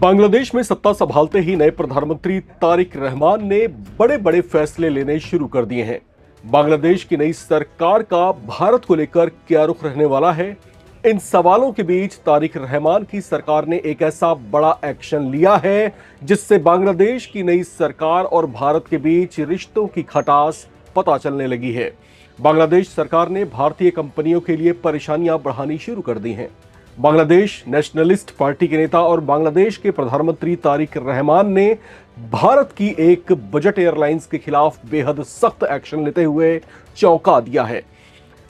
बांग्लादेश में सत्ता संभालते ही नए प्रधानमंत्री तारिक रहमान ने बड़े बड़े फैसले लेने शुरू कर दिए हैं। बांग्लादेश की नई सरकार का भारत को लेकर क्या रुख रहने वाला है, इन सवालों के बीच तारिक रहमान की सरकार ने एक ऐसा बड़ा एक्शन लिया है जिससे बांग्लादेश की नई सरकार और भारत के बीच रिश्तों की खटास पता चलने लगी है। बांग्लादेश सरकार ने भारतीय कंपनियों के लिए परेशानियां बढ़ानी शुरू कर दी हैं। बांग्लादेश नेशनलिस्ट पार्टी के नेता और बांग्लादेश के प्रधानमंत्री तारिक रहमान ने भारत की एक बजट एयरलाइंस के खिलाफ बेहद सख्त एक्शन लेते हुए चौंका दिया है।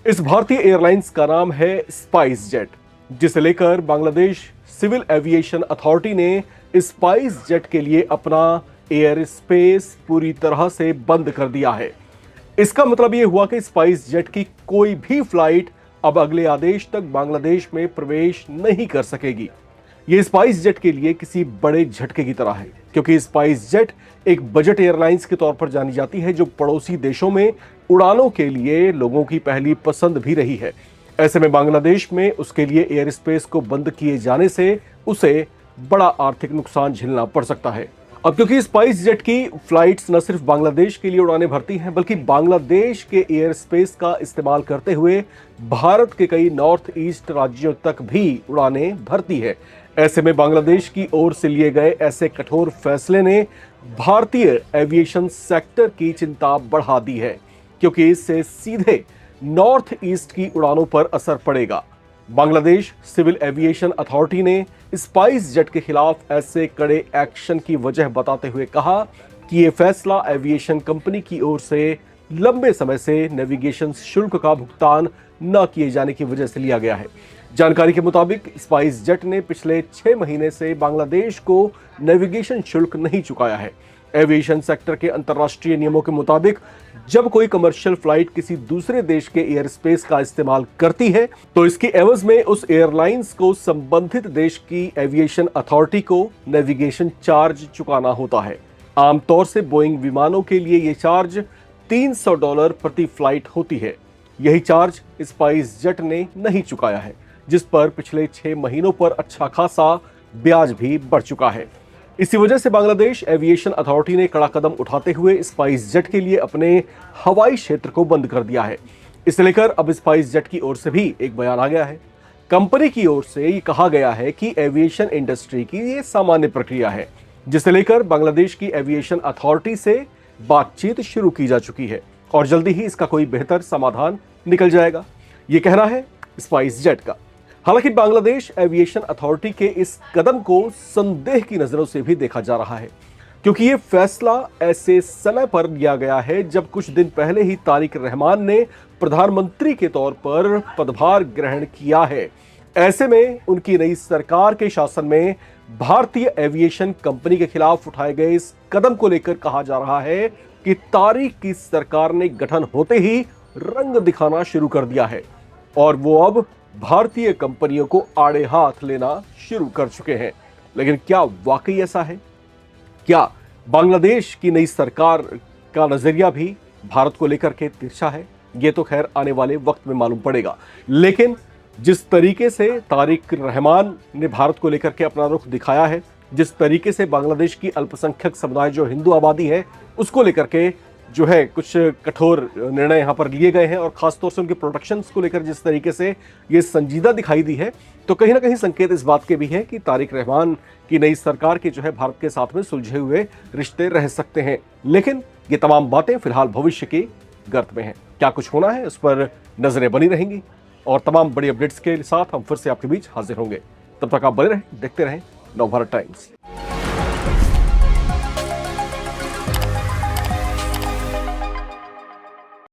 इस भारतीय एयरलाइंस का नाम है स्पाइस जेट, जिसे लेकर बांग्लादेश सिविल एविएशन अथॉरिटी ने स्पाइस जेट के लिए अपना एयर स्पेस पूरी तरह से बंद कर दिया है। इसका मतलब यह हुआ कि स्पाइस जेट की कोई भी फ्लाइट अब अगले आदेश तक बांग्लादेश में प्रवेश नहीं कर सकेगी। यह स्पाइस जेट के लिए किसी बड़े झटके की तरह है, क्योंकि स्पाइस जेट एक बजट एयरलाइंस के तौर पर जानी जाती है जो पड़ोसी देशों में उड़ानों के लिए लोगों की पहली पसंद भी रही है। ऐसे में बांग्लादेश में उसके लिए एयर स्पेस को बंद किए जाने से उसे बड़ा आर्थिक नुकसान झेलना पड़ सकता है। अब क्योंकि स्पाइस जेट की फ्लाइट्स न सिर्फ बांग्लादेश के लिए उड़ानें भरती हैं, बल्कि बांग्लादेश के एयर स्पेस का इस्तेमाल करते हुए भारत के कई नॉर्थ ईस्ट राज्यों तक भी उड़ानें भरती है। ऐसे में बांग्लादेश की ओर से लिए गए ऐसे कठोर फैसले ने भारतीय एविएशन सेक्टर की चिंता बढ़ा दी है, क्योंकि इससे सीधे नॉर्थ ईस्ट की उड़ानों पर असर पड़ेगा। बांग्लादेश सिविल एविएशन अथॉरिटी ने स्पाइस जेट के खिलाफ ऐसे कड़े एक्शन की वजह बताते हुए कहा कि यह फैसला एविएशन कंपनी की ओर से लंबे समय से नेविगेशन शुल्क का भुगतान न किए जाने की वजह से लिया गया है। जानकारी के मुताबिक स्पाइस जेट ने पिछले 6 महीने से बांग्लादेश को नेविगेशन शुल्क नहीं चुकाया है। एविएशन सेक्टर के अंतर्राष्ट्रीय नियमों के मुताबिक जब कोई कमर्शियल फ्लाइट किसी दूसरे देश के एयर स्पेस का इस्तेमाल करती है तो इसके एवज में उस एयरलाइंस को संबंधित देश की एविएशन अथॉरिटी को नेविगेशन चार्ज चुकाना होता है। आमतौर से बोइंग विमानों के लिए यह चार्ज $300 प्रति फ्लाइट होती है। यही चार्ज स्पाइस जेट ने नहीं चुकाया है, जिस पर पिछले 6 महीनों पर अच्छा खासा ब्याज भी बढ़ चुका है। इसी वजह से बांग्लादेश एविएशन अथॉरिटी ने कड़ा कदम उठाते हुए स्पाइस जेट के लिए अपने हवाई क्षेत्र को बंद कर दिया है। इसे लेकर अब स्पाइस जेट की ओर से भी एक बयान आ गया है। कंपनी की ओर से ये कहा गया है कि एविएशन इंडस्ट्री की ये सामान्य प्रक्रिया है, जिसे लेकर बांग्लादेश की एविएशन अथॉरिटी से बातचीत शुरू की जा चुकी है और जल्दी ही इसका कोई बेहतर समाधान निकल जाएगा, ये कहना है स्पाइस जेट का। हालांकि बांग्लादेश एविएशन अथॉरिटी के इस कदम को संदेह की नजरों से भी देखा जा रहा है, क्योंकि ये फैसला ऐसे समय पर लिया गया है जब कुछ दिन पहले ही तारिक रहमान ने प्रधानमंत्री के तौर पर पदभार ग्रहण किया है। ऐसे में उनकी नई सरकार के शासन में भारतीय एविएशन कंपनी के खिलाफ उठाए गए इस कदम को लेकर कहा जा रहा है कि तारिक की सरकार ने गठन होते ही रंग दिखाना शुरू कर दिया है और वो अब भारतीय कंपनियों को आड़े हाथ लेना शुरू कर चुके हैं। लेकिन क्या वाकई ऐसा है? क्या बांग्लादेश की नई सरकार का नजरिया भी भारत को लेकर के तिरछा है? ये तो खैर आने वाले वक्त में मालूम पड़ेगा। लेकिन जिस तरीके से तारिक रहमान ने भारत को लेकर के अपना रुख दिखाया है, जिस तरीके से बांग्लादेश की अल्पसंख्यक समुदाय जो हिंदू आबादी है उसको लेकर के जो है कुछ कठोर निर्णय यहाँ पर लिए गए हैं और खासतौर से उनके प्रोटेक्शंस को लेकर जिस तरीके से ये संजीदा दिखाई दी है, तो कहीं ना कहीं संकेत इस बात के भी है कि तारिक रहमान की नई सरकार के जो है भारत के साथ में सुलझे हुए रिश्ते रह सकते हैं। लेकिन ये तमाम बातें फिलहाल भविष्य की गर्त में हैं। क्या कुछ होना है उस पर नजरें बनी रहेंगी और तमाम बड़ी अपडेट्स के साथ हम फिर से आपके बीच हाजिर होंगे। तब तक आप बने रहें, देखते रहें नवभारत टाइम्स।